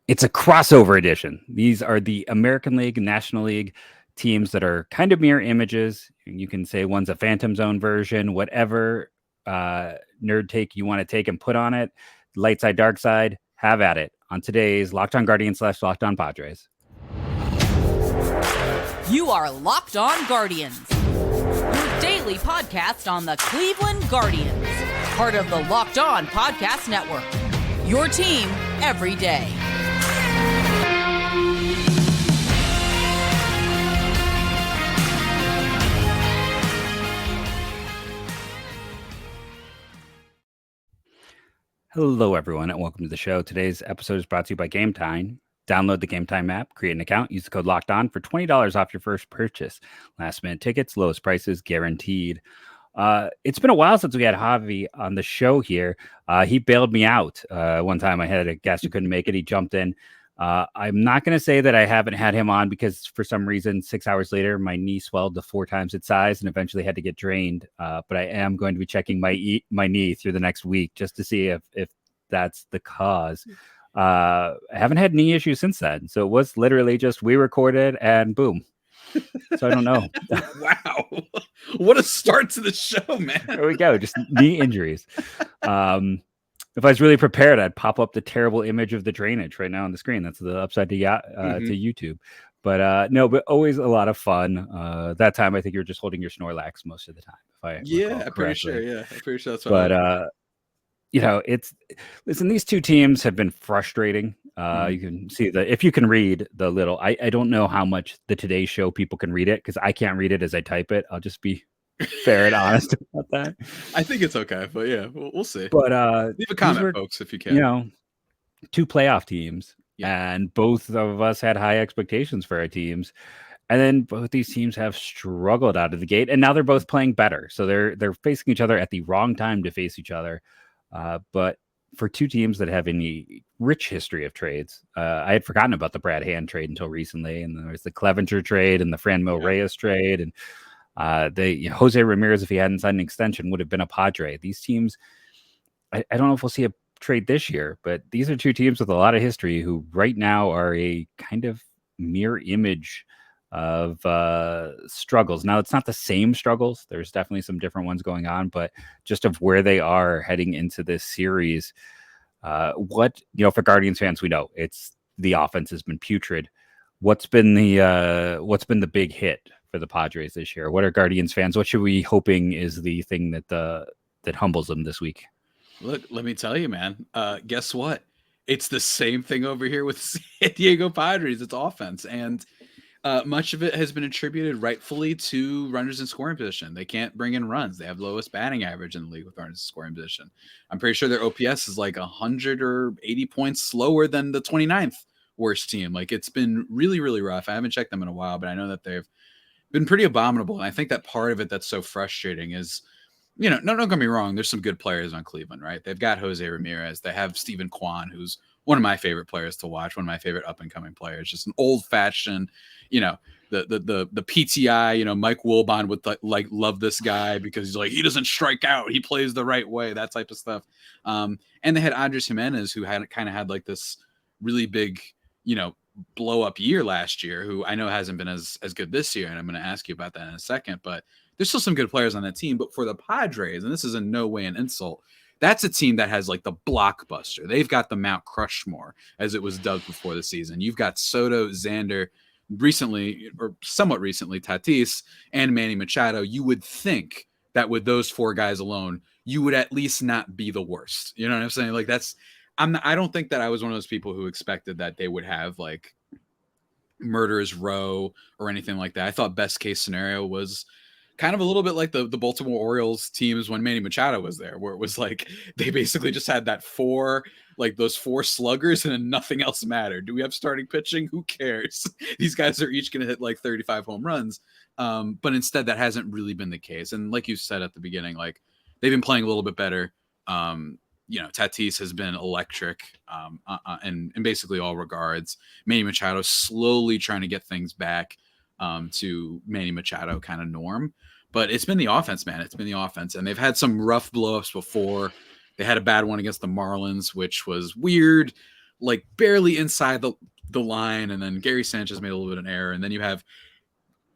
It's a crossover edition. These are the American League, National League teams that are kind of mirror images. You can say one's a Phantom Zone version, whatever nerd take you want to take and put on it. Light side, dark side, have at it on today's Locked On Guardians / Locked On Padres. You are Locked On Guardians, your daily podcast on the Cleveland Guardians, part of the Locked On Podcast Network, your team every day. Hello, everyone, and welcome to the show. Today's episode is brought to you by Game Time. Download the Game Time app, create an account, use the code Locked On for $20 off your first purchase. Last minute tickets, lowest prices guaranteed. It's been a while since we had Javi on the show here. He bailed me out one time. I had a guest who couldn't make it. He jumped in. I'm not going to say that I haven't had him on because for some reason, 6 hours later, my knee swelled to 4 times its size and eventually had to get drained. But I am going to be checking my knee through the next week just to see if that's the cause. I haven't had knee issues since then. So it was literally just we recorded and boom. So I don't know. Wow. What a start to the show, man. There we go. Just knee injuries. If I was really prepared, I'd pop up the terrible image of the drainage right now on the screen. That's the upside to YouTube. But no, but always a lot of fun. That time, I think you were just holding your Snorlax most of the time. I'm pretty sure. Yeah, I'm pretty sure that's what. But listen, these two teams have been frustrating. You can see if you can read the little. I don't know how much the Today Show people can read it because I can't read it as I type it. I'll just be fair and honest about that. I think it's okay, but yeah, we'll see. But leave a comment, folks, if you can. Two playoff teams, and both of us had high expectations for our teams, and then both these teams have struggled out of the gate, and now they're both playing better. So they're facing each other at the wrong time to face each other. But for two teams that have any rich history of trades, I had forgotten about the Brad Hand trade until recently, and there was the Clevenger trade and the Franmil Reyes trade, and Jose Ramirez, if he hadn't signed an extension, would have been a Padre. These teams, I don't know if we'll see a trade this year, but these are two teams with a lot of history who right now are a kind of mirror image of struggles. Now, it's not the same struggles. There's definitely some different ones going on, but just of where they are heading into this series. For Guardians fans, we know it's the offense has been putrid. What's been the big hit for the Padres this year? What are Guardians fans? What should we hoping is the thing that humbles them this week? Look, let me tell you, man. Guess what? It's the same thing over here with San Diego Padres. It's offense, and much of it has been attributed rightfully to runners in scoring position. They can't bring in runs. They have the lowest batting average in the league with runners in scoring position. I'm pretty sure their OPS is like 100 or 80 points slower than the 29th worst team. Like, it's been really, really rough. I haven't checked them in a while, but I know that they've been pretty abominable. And I think that part of it that's so frustrating is, don't get me wrong, there's some good players on Cleveland, right? They've got Jose Ramirez. They have Steven Kwan, who's one of my favorite players to watch, one of my favorite up-and-coming players, just an old-fashioned, the PTI, Mike Wilbon would love this guy because he's like, he doesn't strike out. He plays the right way, that type of stuff. And they had Andres Jimenez, who had like this really big, blow up year last year, who I know hasn't been as good this year. And I'm going to ask you about that in a second, but there's still some good players on that team. But for the Padres, and this is in no way an insult, that's a team that has like the blockbuster. They've got the Mount Crushmore, as it was dubbed before the season. You've got Soto, Xander, recently or somewhat recently, Tatis, and Manny Machado. You would think that with those four guys alone, you would at least not be the worst. You know what I'm saying? Like I don't think that I was one of those people who expected that they would have like murderer's row or anything like that. I thought best case scenario was kind of a little bit like the Baltimore Orioles teams when Manny Machado was there, where it was like they basically just had those four sluggers and then nothing else mattered. Do we have starting pitching? Who cares? These guys are each going to hit like 35 home runs. But instead, that hasn't really been the case. And like you said at the beginning, like they've been playing a little bit better. Tatis has been electric in basically all regards. Manny Machado slowly trying to get things back to Manny Machado kind of norm. But it's been the offense, man. It's been the offense. And they've had some rough blowups before. They had a bad one against the Marlins, which was weird. like barely inside the line, and then Gary Sanchez made a little bit of an error, and then you have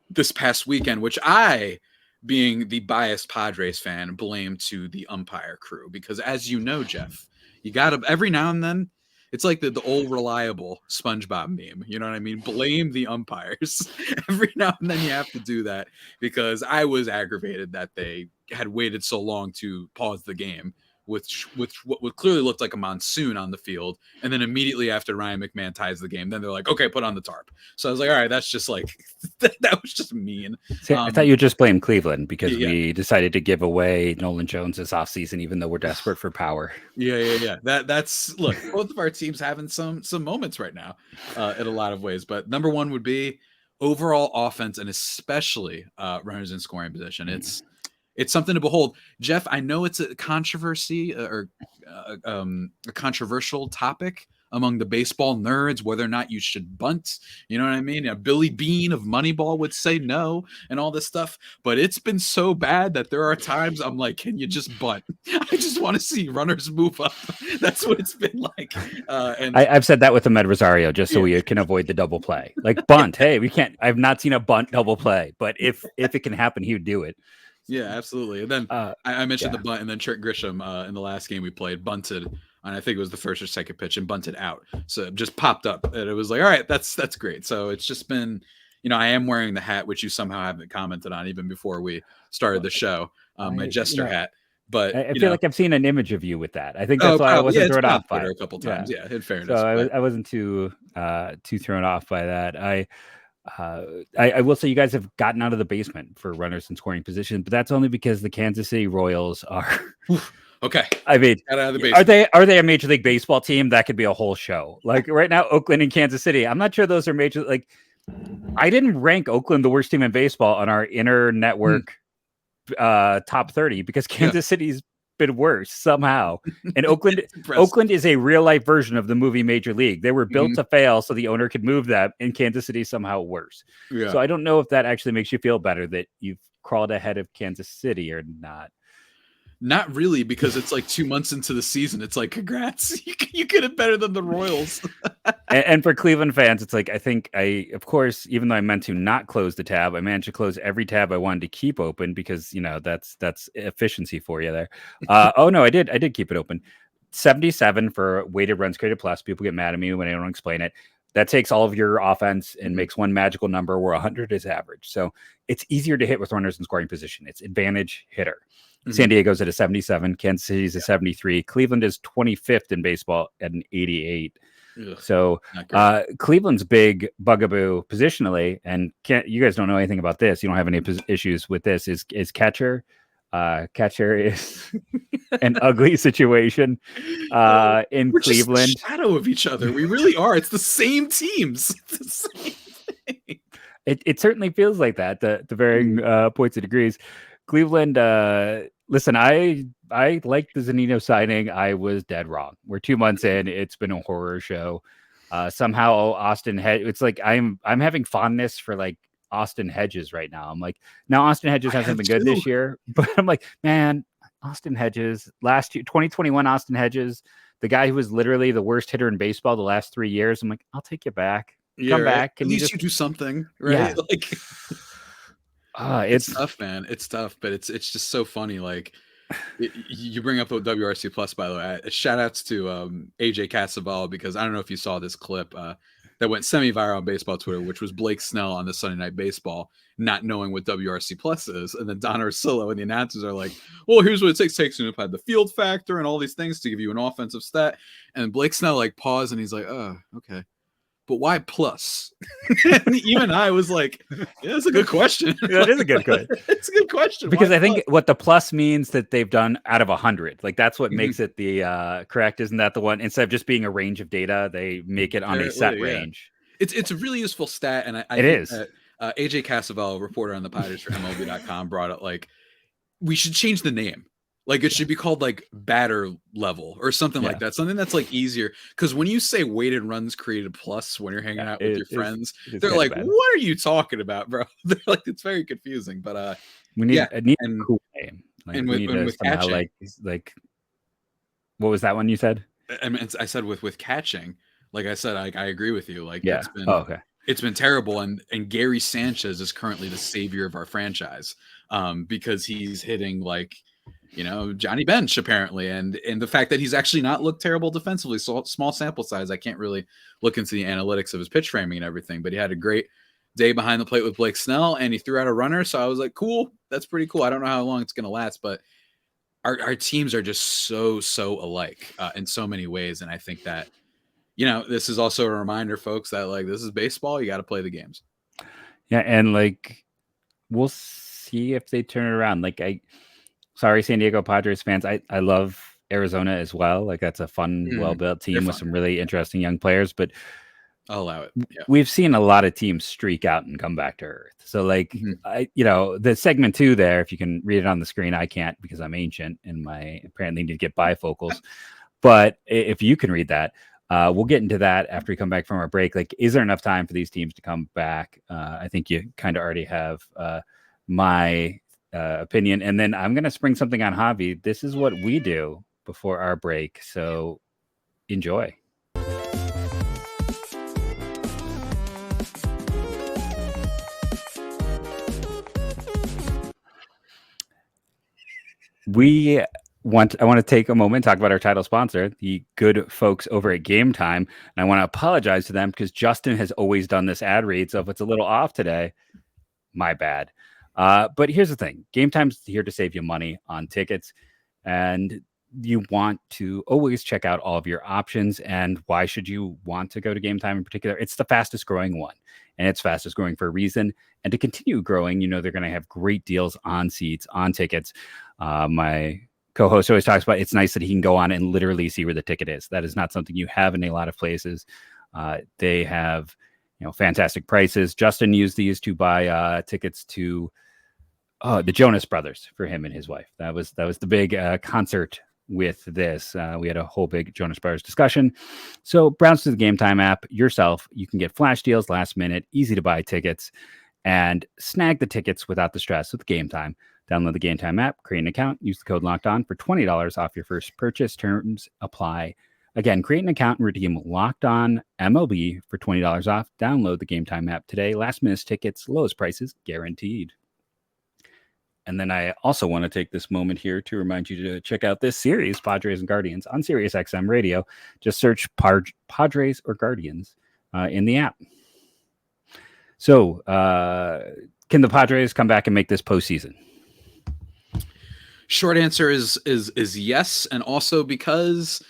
this past weekend, which I, being the biased Padres fan, blame to the umpire crew, because as you know, Jeff, you got to every now and then. It's like the old reliable SpongeBob meme. You know what I mean? Blame the umpires. Every now and then you have to do that, because I was aggravated that they had waited so long to pause the game with what clearly looked like a monsoon on the field. And then immediately after Ryan McMahon ties the game, then they're like, okay, put on the tarp. So I was like, all right, that's just like, that was just mean. See, I thought you just blamed Cleveland because we decided to give away Nolan Jones this offseason, even though we're desperate for power. Yeah. That's look, both of our teams having some moments right now in a lot of ways. But number one would be overall offense, and especially runners in scoring position. It's something to behold. Jeff, I know it's a controversy or a controversial topic among the baseball nerds, whether or not you should bunt. You know what I mean? Billy Bean of Moneyball would say no and all this stuff. But it's been so bad that there are times I'm like, can you just bunt? I just want to see runners move up. That's what it's been like. And I've said that with Ahmed Rosario, just so we can avoid the double play. Like bunt. Hey, we can't. I've not seen a bunt double play, but if it can happen, he would do it. Yeah, absolutely. And then I mentioned the bunt, and then Trent Grisham in the last game we played bunted, and I think it was the first or second pitch, and bunted out. So it just popped up, and it was like, all right, that's great. So it's just been, I am wearing the hat, which you somehow haven't commented on even before we started the show, my jester hat. But I feel like I've seen an image of you with that. I think that's why I wasn't thrown off by it a couple times. Yeah, in fairness. So I wasn't too thrown off by that. I will say you guys have gotten out of the basement for runners in scoring position, but that's only because the Kansas City Royals are okay. I mean, out of the basement. Are they a Major League Baseball team? That could be a whole show. Like right now, Oakland and Kansas City. I'm not sure those are major. Like I didn't rank Oakland the worst team in baseball on our inner network top 30 because Kansas City's been worse somehow. And Oakland is a real life version of the movie Major League. They were built to fail so the owner could move them, and Kansas City somehow worse. So I don't know if that actually makes you feel better that you've crawled ahead of Kansas City or not. Not really, because it's like 2 months into the season. It's like, congrats, you get it better than the Royals. and for Cleveland fans, it's like, I think of course, even though I meant to not close the tab, I managed to close every tab I wanted to keep open because, that's efficiency for you there. Oh no, I did keep it open. 77 for weighted runs created plus. People get mad at me when I don't explain it. That takes all of your offense and makes one magical number where 100 is average. So it's easier to hit with runners in scoring position. It's advantage hitter. San Diego's at a 77. Kansas City's a 73. Cleveland is 25th in baseball at an 88. Ugh, so Cleveland's big bugaboo positionally, and you guys don't know anything about this. You don't have any issues with this. Is catcher. Catcher is an ugly situation in We're Cleveland. Just a shadow of each other. We really are. It's the same teams. It's the same thing. It certainly feels like that. The varying points of degrees. Cleveland, listen, I liked the Zunino signing. I was dead wrong. We're 2 months in. It's been a horror show. Somehow Austin it's like I'm having fondness for like Austin Hedges right now. I'm like, now Austin Hedges hasn't been good this year, but I'm like, man, Austin Hedges last year, 2021 Austin Hedges, the guy who was literally the worst hitter in baseball the last 3 years. I'm like, I'll take you back. Come back. At least you do something, right? Yeah. Like. It's tough, man. It's tough, but it's just so funny. Like you bring up the WRC plus, by the way. Shout outs to AJ Casaval, because I don't know if you saw this clip that went semi-viral on baseball Twitter, which was Blake Snell on the Sunday Night Baseball not knowing what WRC plus is, and then Don Ursillo and the announcers are like, well, here's what it takes to apply the field factor and all these things to give you an offensive stat. And Blake Snell like paused and he's like, oh, okay. But why plus? And even I was like, yeah, that's a good question. Yeah, it is a good question. It's a good question. Because I think what the plus means that they've done out of 100. Like that's what makes it the correct. Isn't that the one? Instead of just being a range of data, they make it on a set range. It's a really useful stat. And I it is. AJ Casaval, reporter on the Padres for MLB.com, brought up like, we should change the name. Like it should be called like batter level or something like that. Something that's like easier. Because when you say weighted runs created plus when you're hanging out with your friends, they're like, what are you talking about, bro? They're like, it's very confusing. But we need a cool name. Like, and with catching, like what was that one you said? I said with catching, Like I said, I agree with you. Like Yeah. Oh, okay. it's been terrible, and Gary Sanchez is currently the savior of our franchise, because he's hitting like, Johnny Bench apparently, and the fact that he's actually not looked terrible defensively. So small sample size, I can't really look into the analytics of his pitch framing and everything, but he had a great day behind the plate with Blake Snell, and he threw out a runner. So I was like, cool, that's pretty cool. I don't know how long it's going to last, but our teams are just so alike in so many ways, and I think that this is also a reminder, folks, that like this is baseball. You got to play the games. Yeah, and like we'll see if they turn it around. Like sorry, San Diego Padres fans. I love Arizona as well. Like that's a fun, well-built team with some really interesting young players. But I'll allow it. Yeah. We've seen a lot of teams streak out and come back to earth. So like, the segment 2 there, if you can read it on the screen, I can't because I'm ancient and my apparently need to get bifocals. But if you can read that, we'll get into that after we come back from our break. Like, is there enough time for these teams to come back? I think you kind of already have my opinion. And then I'm going to spring something on Javi. This is what we do before our break. So enjoy. I want to take a moment, talk about our title sponsor, the good folks over at Game Time. And I want to apologize to them because Justin has always done this ad read. So if it's a little off today, my bad. But here's the thing. Game Time's here to save you money on tickets. And you want to always check out all of your options. And why should you want to go to Game Time in particular? It's the fastest growing one. And it's fastest growing for a reason. And to continue growing, they're going to have great deals on seats, on tickets. My co-host always talks about it's nice that he can go on and literally see where the ticket is. That is not something you have in a lot of places. They have, fantastic prices. Justin used these to buy tickets to the Jonas Brothers for him and his wife. That was the big concert with this. We had a whole big Jonas Brothers discussion. So browse to the Game Time app yourself. You can get flash deals last minute, easy to buy tickets, and snag the tickets without the stress with Game Time. Download the Game Time app, create an account, use the code Locked On for $20 off your first purchase. Terms apply. Again, create an account and redeem Locked On MLB for $20 off. Download the Game Time app today. Last minute tickets, lowest prices guaranteed. And then I also want to take this moment here to remind you to check out this series, Padres and Guardians, on Sirius XM Radio. Just search Padres or Guardians in the app. So, can the Padres come back and make this postseason? Short answer is yes, and also because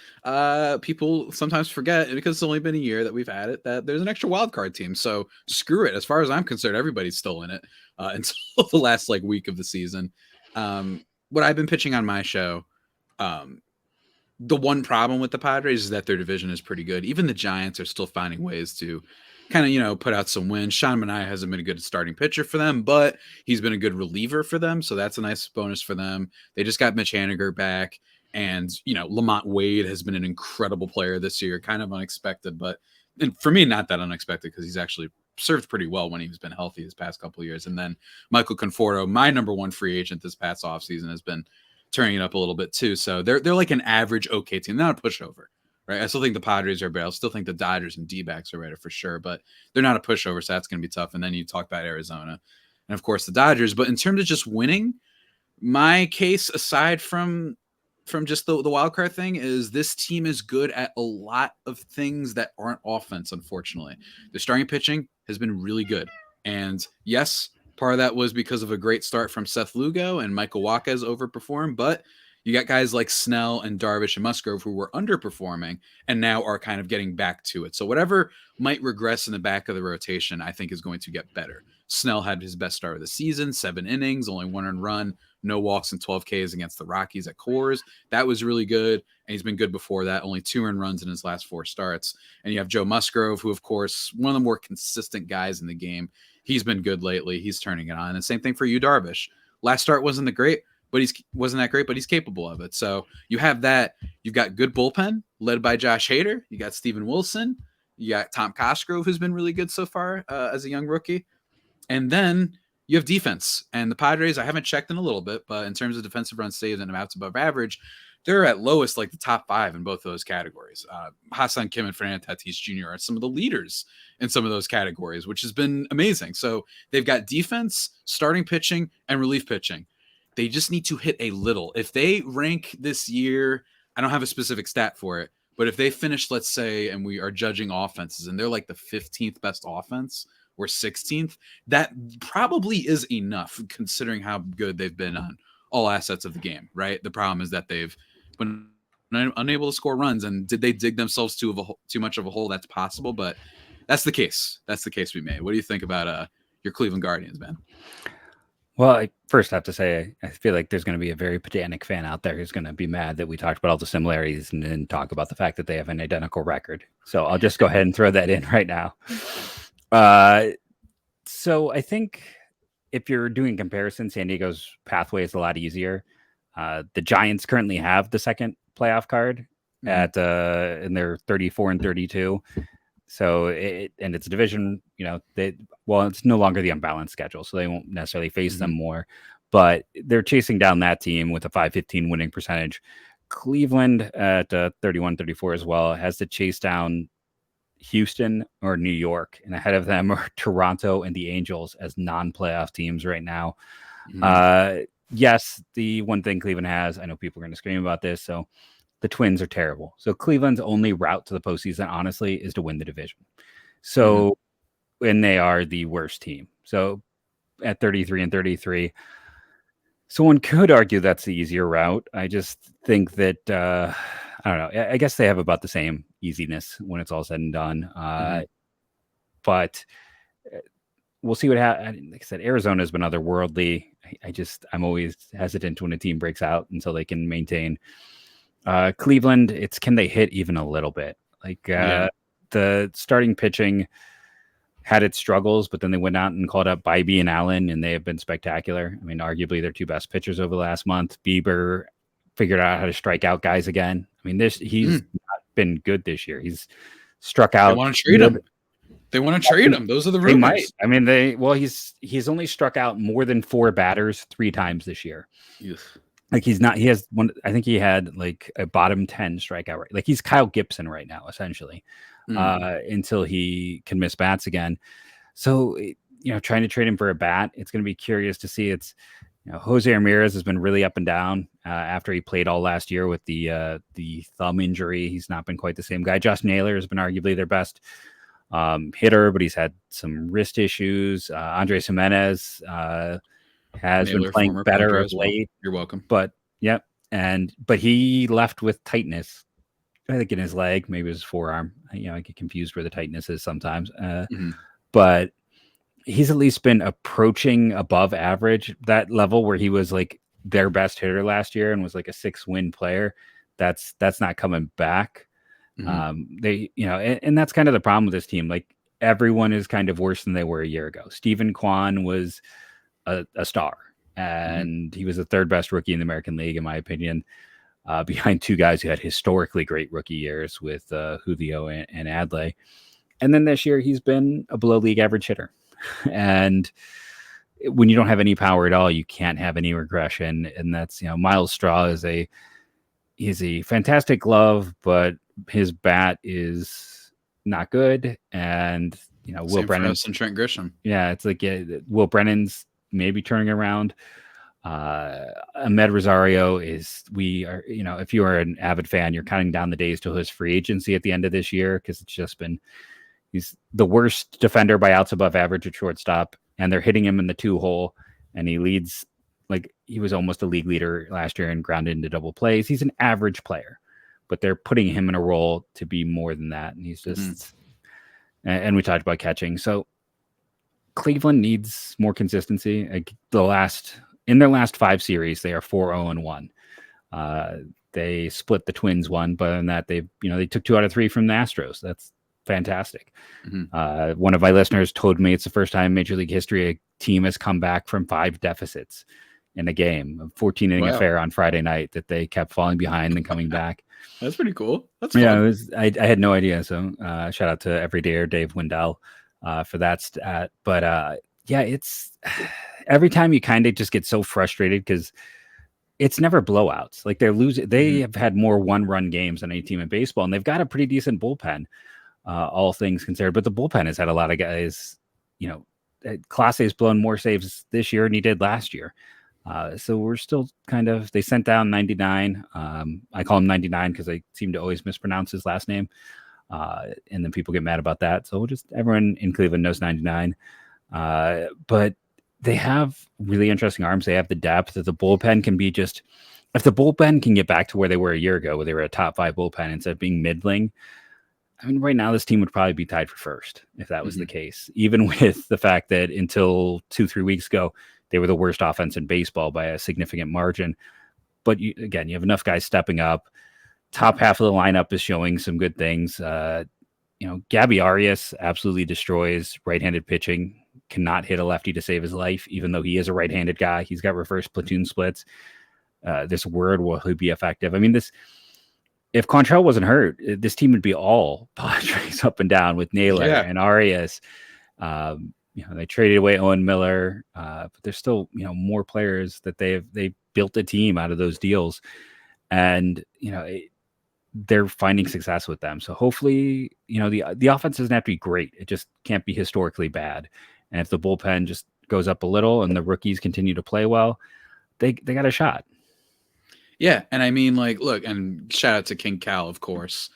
people sometimes forget, because it's only been a year that we've had it, that there's an extra wild card team. So screw it. As far as I'm concerned, everybody's still in it until the last week of the season. What I've been pitching on my show, the one problem with the Padres is that their division is pretty good. Even the Giants are still finding ways to kind of, put out some wins. Sean Manaea hasn't been a good starting pitcher for them, but he's been a good reliever for them. So that's a nice bonus for them. They just got Mitch Haniger back. And, Lamont Wade has been an incredible player this year, kind of unexpected, and for me, not that unexpected because he's actually served pretty well when he's been healthy this past couple of years. And then Michael Conforto, my number one free agent this past offseason, has been turning it up a little bit too. So they're like an average okay team, not a pushover. Right. I still think the Padres are better. I still think the Dodgers and D-backs are better for sure, but they're not a pushover, so that's going to be tough. And then you talk about Arizona and, of course, the Dodgers. But in terms of just winning, my case, aside from just the wild card thing, is this team is good at a lot of things that aren't offense, unfortunately. The starting pitching has been really good. And, yes, part of that was because of a great start from Seth Lugo and Michael Wacha's overperformed, but you got guys like Snell and Darvish and Musgrove who were underperforming and now are kind of getting back to it. So whatever might regress in the back of the rotation, I think is going to get better. Snell had his best start of the season, 7 innings, only 1 earned run, no walks and 12 Ks against the Rockies at Coors. That was really good. And he's been good before that, only 2 earned runs in his last 4 starts. And you have Joe Musgrove, who, of course, one of the more consistent guys in the game. He's been good lately. He's turning it on. And same thing for you, Darvish. Last start wasn't that great, but he's capable of it. So you have that. You've got good bullpen led by Josh Hader. You got Steven Wilson. You got Tom Cosgrove, who's been really good so far as a young rookie. And then you have defense. And the Padres, I haven't checked in a little bit, but in terms of defensive runs saved and amounts above average, they're at lowest like the top 5 in both those categories. Hassan Kim and Fernando Tatis Jr. are some of the leaders in some of those categories, which has been amazing. So they've got defense, starting pitching, and relief pitching. They just need to hit a little. If they rank this year, I don't have a specific stat for it, but if they finish, let's say, and we are judging offenses, and they're like the 15th best offense or 16th, that probably is enough considering how good they've been on all assets of the game, right? The problem is that they've been unable to score runs, and did they dig themselves too much of a hole? That's possible, but that's the case. That's the case we made. What do you think about your Cleveland Guardians, man? Well, I first have to say, I feel like there's going to be a very pedantic fan out there who's going to be mad that we talked about all the similarities and then talk about the fact that they have an identical record. So I'll just go ahead and throw that in right now. So I think if you're doing comparison, San Diego's pathway is a lot easier. The Giants currently have the second playoff card at and they're 34 and 32. So it's a division, it's no longer the unbalanced schedule, so they won't necessarily face them more, but they're chasing down that team with a .515 winning percentage. Cleveland at 31-34 as well has to chase down Houston or New York, and ahead of them are Toronto and the Angels as non-playoff teams right now. Yes, the one thing Cleveland has, I know people are going to scream about this, so the Twins are terrible. So Cleveland's only route to the postseason, honestly, is to win the division. So, and they are the worst team. So at 33 and 33, so one could argue that's the easier route. I just think that, I don't know, I guess they have about the same easiness when it's all said and done. But we'll see what happens. Like I said, Arizona has been otherworldly. I'm always hesitant when a team breaks out until they can maintain. Cleveland, can they hit even a little bit? The starting pitching had its struggles, but then they went out and called up Bybee and Allen, and they have been spectacular. I mean, arguably their two best pitchers over the last month. Bieber figured out how to strike out guys again. I mean, he's not been good this year. He's struck out. They want to trade him. They want to trade him. Those are the rumors. They might. I mean, he's only struck out more than 4 batters 3 times this year. Like he has one. I think he had like a bottom 10 strikeout rate. Like he's Kyle Gibson right now, essentially, until he can miss bats again. So, trying to trade him for a bat, it's going to be curious to see. Jose Ramirez has been really up and down after he played all last year with the thumb injury. He's not been quite the same guy. Josh Naylor has been arguably their best hitter, but he's had some wrist issues. Andres Jimenez has been playing better of late. You're welcome. But but he left with tightness, I think, in his leg, maybe his forearm. I get confused where the tightness is sometimes. But he's at least been approaching above average, that level where he was like their best hitter last year and was like a 6-win player. That's not coming back. And that's kind of the problem with this team. Like everyone is kind of worse than they were a year ago. Stephen Kwan was a star, and he was the 3rd best rookie in the American League, in my opinion, behind 2 guys who had historically great rookie years with Julio and Adley. And then this year he's been a below league average hitter. And when you don't have any power at all, you can't have any regression. And that's, Miles Straw is a fantastic glove, but his bat is not good. And, Will Brennan and Trent Grisham. Yeah. It's like, Will Brennan's maybe turning around. Ahmed Rosario if you are an avid fan, you're counting down the days till his free agency at the end of this year, because it's just been, he's the worst defender by outs above average at shortstop, and they're hitting him in the 2-hole, and he leads, like he was almost a league leader last year and grounded into double plays. He's an average player, but they're putting him in a role to be more than that. And he's just, and we talked about catching. So Cleveland needs more consistency. Like in their last 5 series, they are 4-0-1. They split the Twins one, but in that they took 2 out of 3 from the Astros. That's fantastic. One of my listeners told me it's the first time in Major League history a team has come back from 5 deficits in a game, a 14-inning affair on Friday night that they kept falling behind and coming back. That's pretty cool. That's fun. I had no idea. So shout out to Everydayer Dave Wendell for that stat. But it's every time you kind of just get so frustrated because it's never blowouts. Like they're losing. They have had more 1-run games than any team in baseball, and they've got a pretty decent bullpen, all things considered. But the bullpen has had a lot of guys. Clase has blown more saves this year than he did last year. So we're still kind of. They sent down 99. I call him 99 because I seem to always mispronounce his last name, and then people get mad about that. So everyone in Cleveland knows 99. But they have really interesting arms. They have the depth that the bullpen can be if the bullpen can get back to where they were a year ago, where they were a top 5 bullpen instead of being middling. I mean, right now this team would probably be tied for first if that was the case, even with the fact that until 2-3 weeks ago, they were the worst offense in baseball by a significant margin. But you have enough guys stepping up. Top half of the lineup is showing some good things. Gabby Arias absolutely destroys right-handed pitching. Cannot hit a lefty to save his life, even though he is a right-handed guy. He's got reverse platoon splits. This word will he be effective? I mean, if Quantrill wasn't hurt, this team would be all Padres up and down with Naylor and Arias. They traded away Owen Miller, but there's still more players that they built a team out of those deals, and they're finding success with them. So hopefully, the offense doesn't have to be great. It just can't be historically bad. And if the bullpen just goes up a little and the rookies continue to play well, they got a shot. Yeah. And I mean, look, and shout out to King Cal, of course,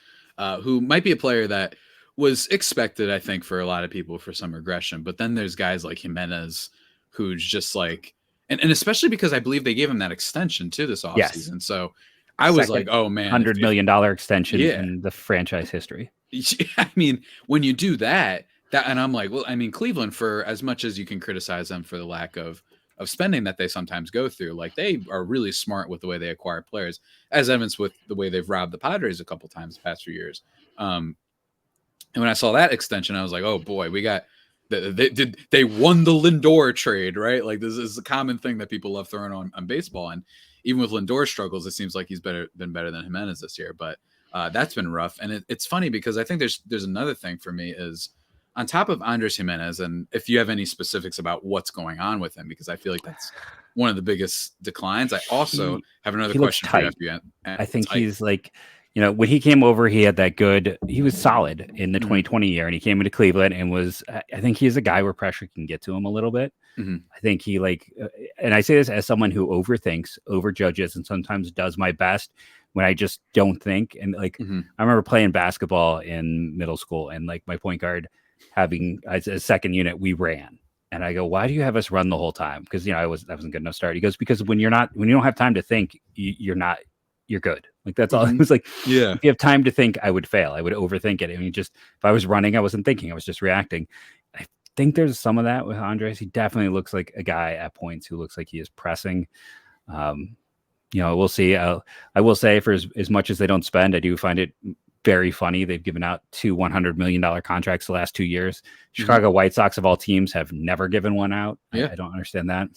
who might be a player that was expected, I think, for a lot of people for some regression. But then there's guys like Jimenez, who's just and especially because I believe they gave him that extension too this offseason. Yes. So I was like, oh man, $100 million extension in the franchise history. I mean, when you do that, and I'm like, well, I mean, Cleveland, for as much as you can criticize them for the lack of spending that they sometimes go through, they are really smart with the way they acquire players, as evidenced with the way they've robbed the Padres a couple times the past few years. And when I saw that extension, I was like, oh boy, we got they won the Lindor trade, right? This is a common thing that people love throwing on baseball. And even with Lindor's struggles, it seems like he's been better than Jimenez this year. But that's been rough. And it's funny because I think there's another thing for me is on top of Andres Jimenez, and if you have any specifics about what's going on with him, because I feel like that's one of the biggest declines. I also have another question for you. I think he's when he came over, he had he was solid in the 2020 year, and he came into Cleveland and I think he's a guy where pressure can get to him a little bit. I think he and I say this as someone who overthinks, overjudges, and sometimes does my best when I just don't think. And I remember playing basketball in middle school, and my point guard having as a second unit, we ran. And I go, why do you have us run the whole time? Because that wasn't good enough start. He goes, because when you don't have time to think, you're good. That's all. It was if you have time to think, I would fail. I would overthink it. I mean, if I was running, I wasn't thinking, I was just reacting. I think there's some of that with Andres. He definitely looks like a guy at points who looks like he is pressing. We'll see. I will say, for as much as they don't spend, I do find it very funny. They've given out 2 $100 million contracts the last 2 years. Chicago White Sox of all teams have never given one out. I don't understand that.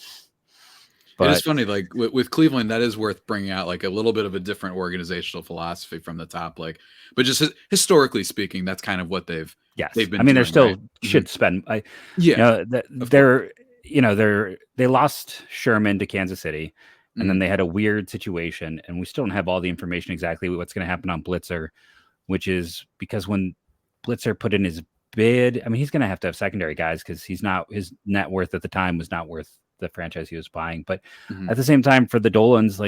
But it's funny, with Cleveland, that is worth bringing out, a little bit of a different organizational philosophy from the top. But just historically speaking, that's kind of what they've been. I mean, they're still should spend. They lost Sherman to Kansas City, and then they had a weird situation, and we still don't have all the information exactly what's going to happen on Blitzer, which is because when Blitzer put in his bid, I mean, he's going to have secondary guys because his net worth at the time was not worth the franchise he was buying. But at the same time, for the Dolans,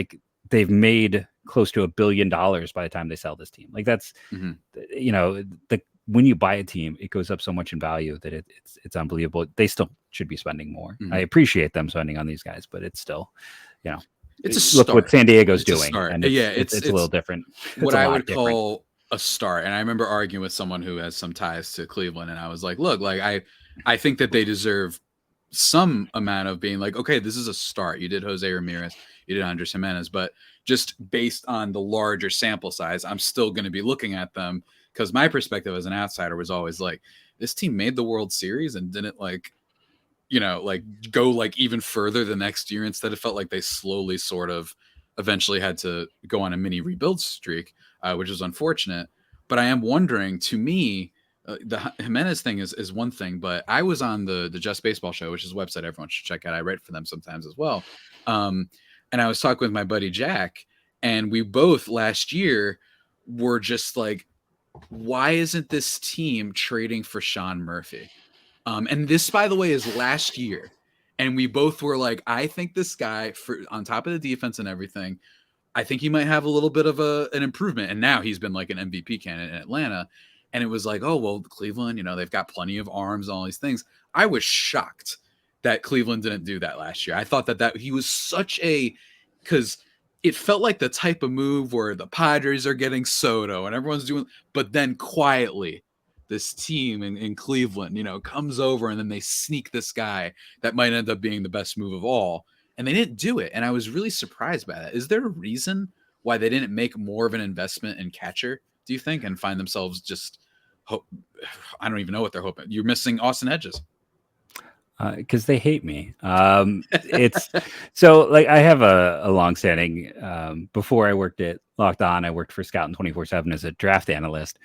they've made close to $1 billion by the time they sell this team. That's when you buy a team, it goes up so much in value that it's unbelievable. They still should be spending more. I appreciate them spending on these guys, but it's still, it's a start. Look what San Diego's doing. And it's a little different. What I would call a start. And I remember arguing with someone who has some ties to Cleveland, and I was like, look, I think that they deserve some amount of being okay, this is a start. You did Jose Ramirez, you did Andres Jimenez, but just based on the larger sample size, I'm still going to be looking at them because my perspective as an outsider was always this team made the World Series and didn't go even further the next year. Instead, it felt like they slowly sort of eventually had to go on a mini rebuild streak, which is unfortunate. But I am wondering, to me, the Jimenez thing is one thing, but I was on the Just Baseball show, which is a website everyone should check out. I write for them sometimes as well. And I was talking with my buddy Jack, and we both last year were just like, why isn't this team trading for Sean Murphy? And this, by the way, is last year. And we both were like, I think this guy, for on top of the defense and everything, I think he might have a little bit of an improvement. And now he's been like an MVP candidate in Atlanta. And it was like, oh, well, Cleveland, you know, they've got plenty of arms, all these things. I was shocked that Cleveland didn't do that last year. I thought that he was such a, because it felt like the type of move where the Padres are getting Soto and everyone's doing, but then quietly this team in Cleveland, you know, comes over and then they sneak this guy that might end up being the best move of all. And they didn't do it. And I was really surprised by that. Is there a reason why they didn't make more of an investment in catcher, do you think, and find themselves just I don't even know what they're hoping. You're missing Austin Hedges. Because they hate me. It's so like I have a longstanding. Before I worked at Locked On, I worked for Scout 24/7 as a draft analyst,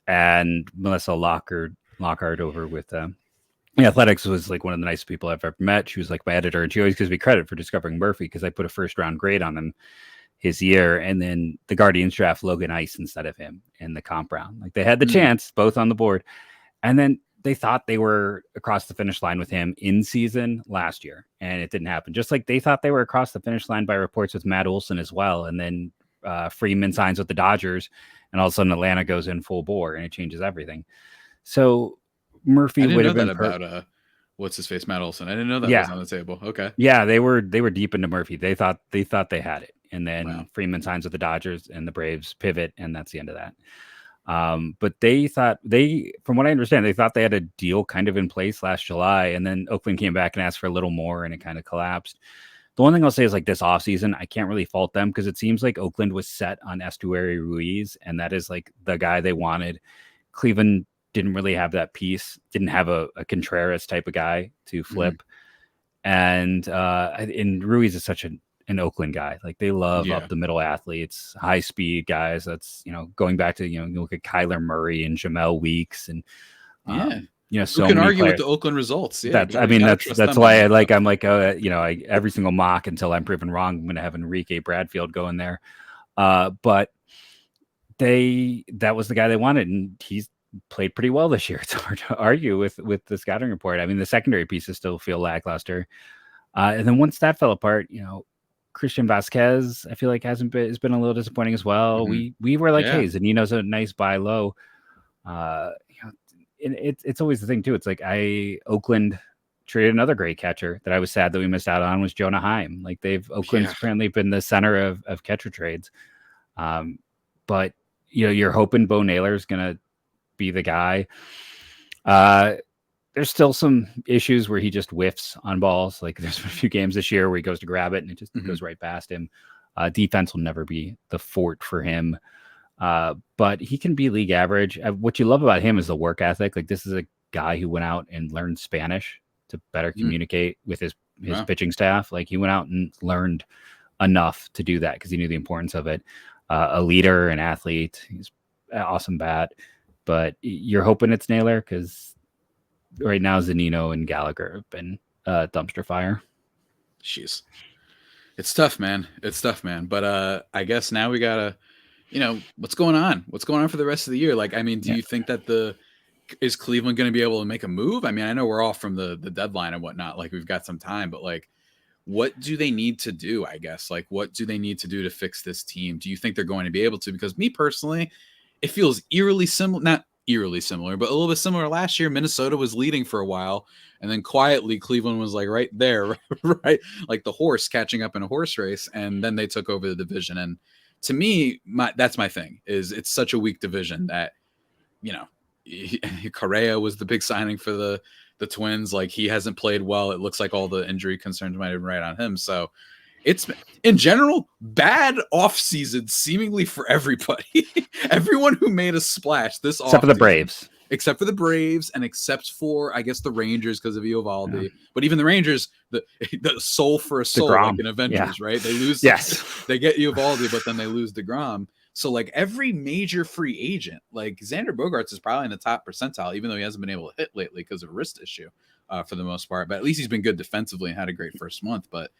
and Melissa Lockhart over with the Athletics was like one of the nicest people I've ever met. She was like my editor, and she always gives me credit for discovering Murphy because I put a first round grade on him his year, and then the Guardians draft Logan Ice instead of him in the comp round. Like they had the chance, both on the board, and then they thought they were across the finish line with him in season last year, and it didn't happen. Just like they thought they were across the finish line by reports with Matt Olson as well. And then Freeman signs with the Dodgers, and all of a sudden Atlanta goes in full bore, and it changes everything. So Murphy would have been about what's his face, Matt Olson. I didn't know that was on the table. Okay. Yeah, they were deep into Murphy. They thought they had it, and then Freeman signs with the Dodgers, and the Braves pivot, and that's the end of that. But from what I understand, they thought they had a deal kind of in place last July, and then Oakland came back and asked for a little more, and it kind of collapsed. The one thing I'll say is like this offseason, I can't really fault them because it seems like Oakland was set on Estuary Ruiz, and that is like the guy they wanted. Cleveland didn't really have that piece, didn't have a Contreras type of guy to flip. And Ruiz is such an Oakland guy. Like they love up the middle athletes, high speed guys. That's, going back to, you look at Kyler Murray and Jamel Weeks and, so who can argue players. With the Oakland results. Yeah, that's why every single mock until I'm proven wrong, I'm going to have Enrique Bradfield going there. But that was the guy they wanted, and he's played pretty well this year. It's hard to argue with the scouting report. I mean, the secondary pieces still feel lackluster. And then once that fell apart, Christian Vasquez, I feel like has been a little disappointing as well. We were like, hey, Zanino's a nice buy low. It's always the thing too. It's like Oakland traded another great catcher that I was sad that we missed out on was Jonah Heim. Like Oakland's apparently been the center of catcher trades. But you're hoping Bo Naylor's gonna be the guy. There's still some issues where he just whiffs on balls. Like there's been a few games this year where he goes to grab it and it just goes right past him. Defense will never be the fort for him. But he can be league average. What you love about him is the work ethic. Like this is a guy who went out and learned Spanish to better communicate with his pitching staff. Like he went out and learned enough to do that because he knew the importance of it. A leader, an athlete. He's an awesome bat. But you're hoping it's Naylor because right now Zanino and Gallagher have been dumpster fire. Jeez. It's tough, man. But I guess now we gotta, what's going on? What's going on for the rest of the year? Like, I mean, do you think that is Cleveland going to be able to make a move? I mean, I know we're off from the deadline and whatnot. Like, we've got some time, but like, what do they need to do? I guess, like, what do they need to do to fix this team? Do you think they're going to be able to? Because me personally, it feels eerily similar, not eerily similar, but a little bit similar. Last year, Minnesota was leading for a while, and then quietly Cleveland was like right there, right? Like the horse catching up in a horse race, and then they took over the division. And to me, that's my thing, is it's such a weak division that, Correa was the big signing for the Twins. Like he hasn't played well. It looks like all the injury concerns might have been right on him. So it's in general bad offseason seemingly for everybody. Everyone who made a splash this except for the Braves. Except for the Braves and except for, I guess, the Rangers because of Eovaldi. Yeah. But even the Rangers, the soul for a soul, like in Avengers, right? They lose. Yes. They get Eovaldi, but then they lose DeGrom. So like every major free agent, like Xander Bogaerts is probably in the top percentile, even though he hasn't been able to hit lately because of a wrist issue for the most part. But at least he's been good defensively and had a great first month. But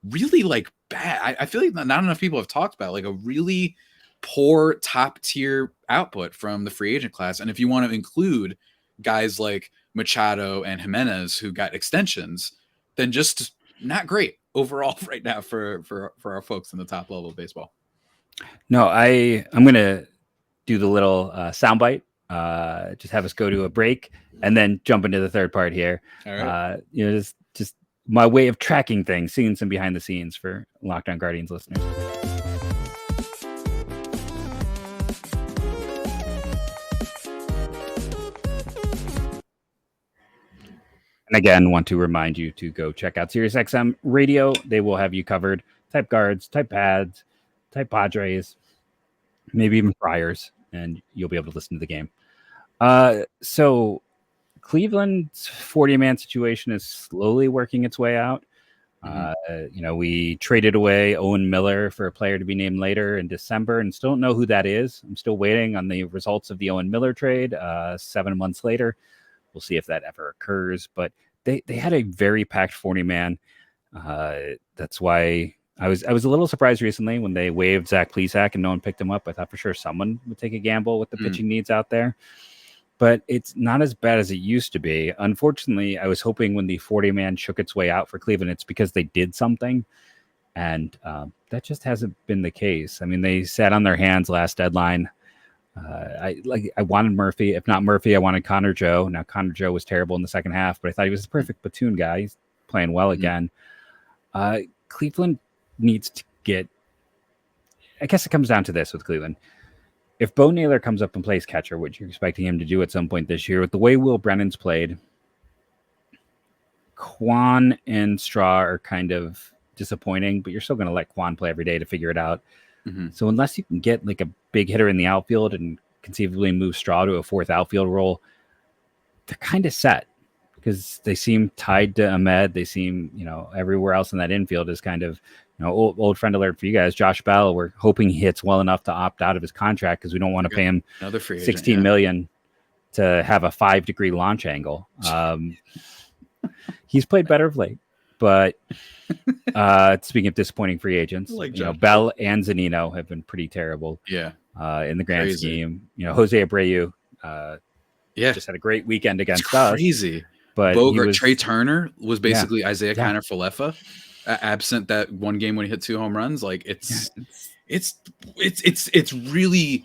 really like bad. I feel like not enough people have talked about like a really poor top tier output from the free agent class. And if you want to include guys like Machado and Jimenez who got extensions, then just not great overall right now for our folks in the top level of baseball. No, I'm gonna do the little soundbite. Just have us go to a break and then jump into the third part here. All right. Just my way of tracking things, seeing some behind the scenes for Locked On Guardians listeners. And again, want to remind you to go check out SiriusXM Radio. They will have you covered. Type guards, type pads, type Padres, maybe even Friars, and you'll be able to listen to the game. So Cleveland's 40-man situation is slowly working its way out. We traded away Owen Miller for a player to be named later in December and still don't know who that is. I'm still waiting on the results of the Owen Miller trade 7 months later. We'll see if that ever occurs. But they had a very packed 40-man. That's why I was a little surprised recently when they waived Zach Plesac and no one picked him up. I thought for sure someone would take a gamble with the pitching needs out there. But it's not as bad as it used to be. Unfortunately, I was hoping when the 40-man shook its way out for Cleveland, it's because they did something. And that just hasn't been the case. I mean, they sat on their hands last deadline. I wanted Murphy. If not Murphy, I wanted Connor Joe. Now, Connor Joe was terrible in the second half, but I thought he was the perfect platoon guy. He's playing well again. Cleveland needs to get... I guess it comes down to this with Cleveland. If Bo Naylor comes up and plays catcher, which you're expecting him to do at some point this year, with the way Will Brennan's played, Kwan and Straw are kind of disappointing, but you're still going to let Kwan play every day to figure it out. So unless you can get like a big hitter in the outfield and conceivably move Straw to a fourth outfield role, they're kind of set because they seem tied to Ahmed. They seem, everywhere else in that infield is kind of, old friend alert for you guys. Josh Bell, we're hoping he hits well enough to opt out of his contract because we don't want to pay him another free agent, $16 million to have a 5-degree launch angle. He's played better of late, but speaking of disappointing free agents, Bell and Zunino have been pretty terrible. Yeah, in the grand scheme, Jose Abreu, just had a great weekend against us. Crazy, but Trey Turner was basically Isaiah Kiner-Falefa. Absent that one game when he hit 2 home runs, like it's really,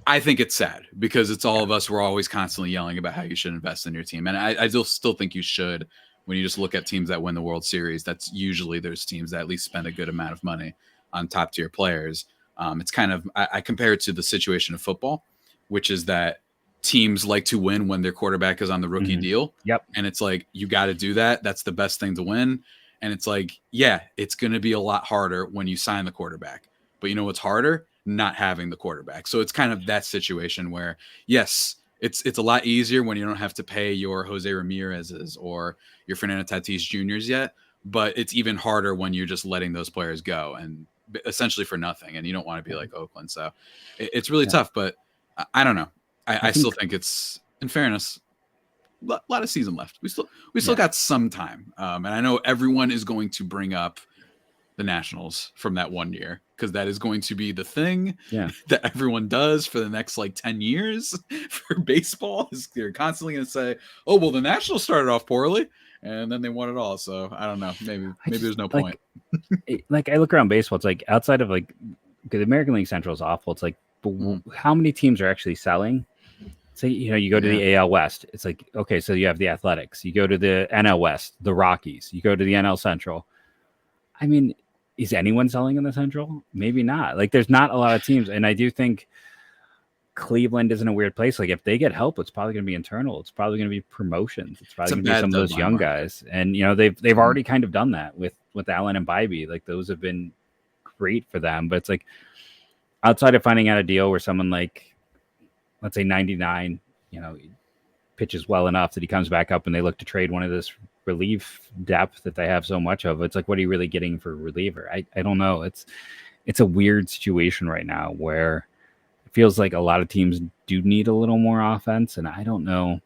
I think it's sad because it's all of us. We're always constantly yelling about how you should invest in your team, and I still think you should. When you just look at teams that win the World Series, that's usually there's teams that at least spend a good amount of money on top tier players. It's kind of I compare it to the situation of football, which is that teams like to win when their quarterback is on the rookie deal. Yep, and it's like you got to do that. That's the best thing to win. And it's like, yeah, it's going to be a lot harder when you sign the quarterback. But you know what's harder? Not having the quarterback. So it's kind of that situation where, yes, it's a lot easier when you don't have to pay your Jose Ramirez's or your Fernando Tatis Jr.'s yet. But it's even harder when you're just letting those players go and essentially for nothing. And you don't want to be like Oakland. So it's really tough. But I don't know. I still think it's, in fairness, a lot of season left. We still got some time. And I know everyone is going to bring up the Nationals from that one year because that is going to be the thing that everyone does for the next 10 years for baseball. Is they're constantly going to say, "Oh, well, the Nationals started off poorly and then they won it all." So I don't know. Maybe there's no point. I look around baseball. It's like outside of the American League Central is awful. It's like, how many teams are actually selling? So, you go to the AL West. It's like, okay, so you have the Athletics. You go to the NL West, the Rockies. You go to the NL Central. I mean, is anyone selling in the Central? Maybe not. There's not a lot of teams. And I do think Cleveland is in a weird place. If they get help, it's probably going to be internal. It's probably going to be promotions. It's probably going to be some of those young guys. And, they've already kind of done that with Allen and Bybee. Those have been great for them. But it's like outside of finding out a deal where someone let's say 99, pitches well enough that he comes back up and they look to trade one of this relief depth that they have so much of. It's like, what are you really getting for a reliever? I don't know. It's a weird situation right now where it feels like a lot of teams do need a little more offense. And I don't know.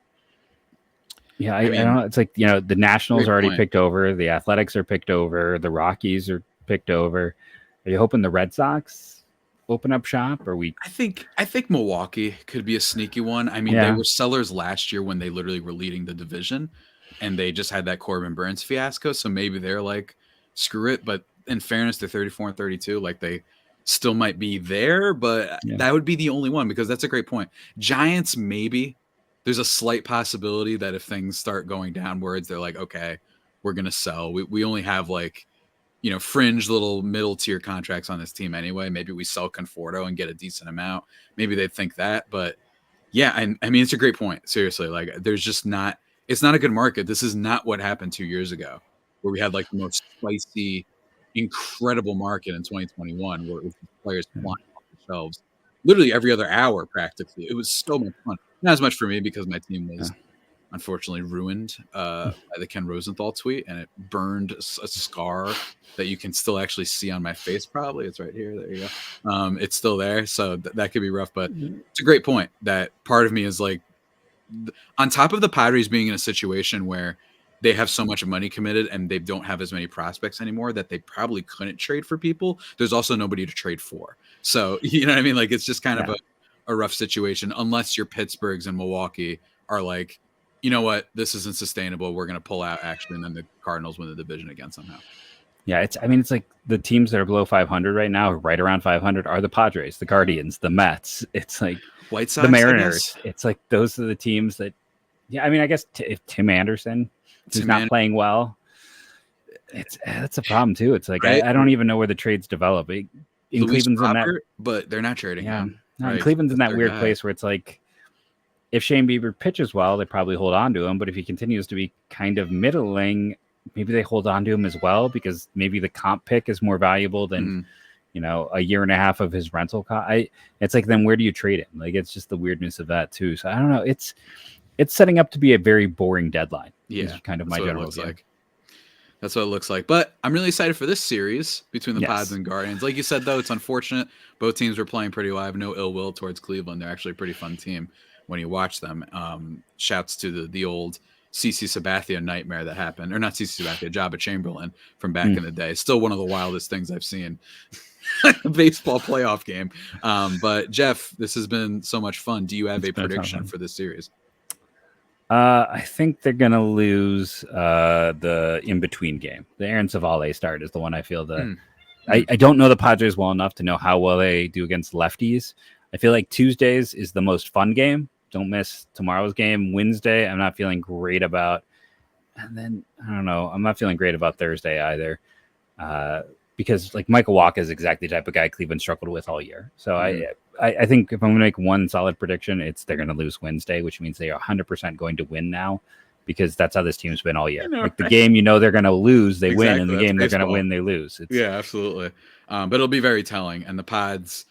Yeah, I don't know. It's like, the Nationals are already point. picked over. The Athletics are picked over. The Rockies are picked over. Are you hoping the Red Sox open up shop? Or I think Milwaukee could be a sneaky one. I mean, they Yeah. were sellers last year when they literally were leading the division, and they just had that Corbin Burns fiasco. So maybe they're like, screw it. But in fairness, they're 34-32. Like, they still might be there, but Yeah. that would be the only one, because that's a great point. Giants, maybe. There's a slight possibility that if things start going downwards, they're like, okay, we're gonna sell. We only have like, fringe little middle tier contracts on this team anyway. Maybe we sell Conforto and get a decent amount. Maybe they'd think that. But yeah, I mean, it's a great point. Seriously, like, there's just not, it's not a good market. This is not what happened 2 years ago, where we had like the most spicy, incredible market in 2021, where it was players flying off the shelves literally every other hour practically. It was so much fun. Not as much for me, because my team was unfortunately ruined by the Ken Rosenthal tweet, and it burned a scar that you can still actually see on my face. Probably it's right here. There you go. It's still there, so that could be rough. But it's a great point that part of me is like, on top of the Padres being in a situation where they have so much money committed and they don't have as many prospects anymore that they probably couldn't trade for people, there's also nobody to trade for. So, you know what I mean? Like, it's just kind of a rough situation, unless your Pittsburghs and Milwaukee are like, you know what, this isn't sustainable, we're going to pull out actually, and then the Cardinals win the division again somehow. Yeah, it's like the teams that are below 500 right now, right around 500, are the Padres, the Guardians, the Mets. It's like White Sox, the Mariners. It's like those are the teams that, I mean, I guess if Tim Anderson is not playing well, that's a problem too. It's like, right? I don't even know where the trades develop. Cleveland's in that, but they're not trading him. Right? Cleveland's in that weird place where it's like, if Shane Bieber pitches well, they probably hold on to him. But if he continues to be kind of middling, maybe they hold on to him as well, because maybe the comp pick is more valuable than, a year and a half of his rental cost. It's like, then where do you trade him? Like, it's just the weirdness of that too. So I don't know. It's setting up to be a very boring deadline. Yeah, is kind of my general view. Like. That's what it looks like. But I'm really excited for this series between the Pods and Guardians. Like you said, though, it's unfortunate. Both teams were playing pretty well. I have no ill will towards Cleveland. They're actually a pretty fun team when you watch them. Shouts to the old CC Sabathia nightmare that happened. Or not CC Sabathia, Jabba Chamberlain from back in the day. Still one of the wildest things I've seen. A baseball playoff game. But Jeff, this has been so much fun. Do you have a prediction for this series? I think they're gonna lose the in-between game. The Aaron Savale start is the one I feel I don't know the Padres well enough to know how well they do against lefties. I feel like Tuesdays is the most fun game. Don't miss tomorrow's game. Wednesday, I'm not feeling great about. And then, I don't know, I'm not feeling great about Thursday either. Because like Michael Wacha is exactly the type of guy Cleveland struggled with all year. So I think if I'm going to make one solid prediction, it's they're going to lose Wednesday, which means they are 100% going to win now, because that's how this team's been all year. The game, they're going to lose, they win, and the game they're going to win, they lose. Yeah, absolutely. But it'll be very telling. And the Pods,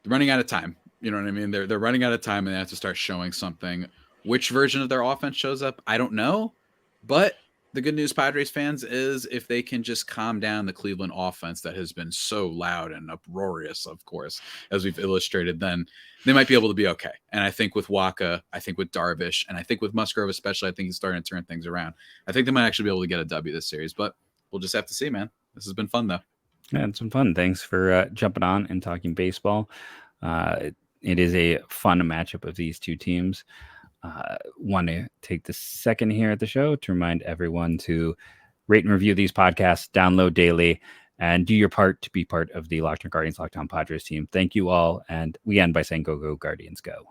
they're running out of time. You know what I mean? They're running out of time, and they have to start showing something. Which version of their offense shows up, I don't know. But the good news, Padres fans, is if they can just calm down the Cleveland offense that has been so loud and uproarious, of course, as we've illustrated, then they might be able to be okay. And I think with Wacha, I think with Darvish, and I think with Musgrove especially, I think he's starting to turn things around. I think they might actually be able to get a W this series, but we'll just have to see, man. This has been fun, though. Yeah, it's been fun. Thanks for jumping on and talking baseball. It is a fun matchup of these two teams. Want to take the second here at the show to remind everyone to rate and review these podcasts, download daily, and do your part to be part of the Locked On Guardians, Locked On Padres team. Thank you all. And we end by saying go, go, Guardians, go.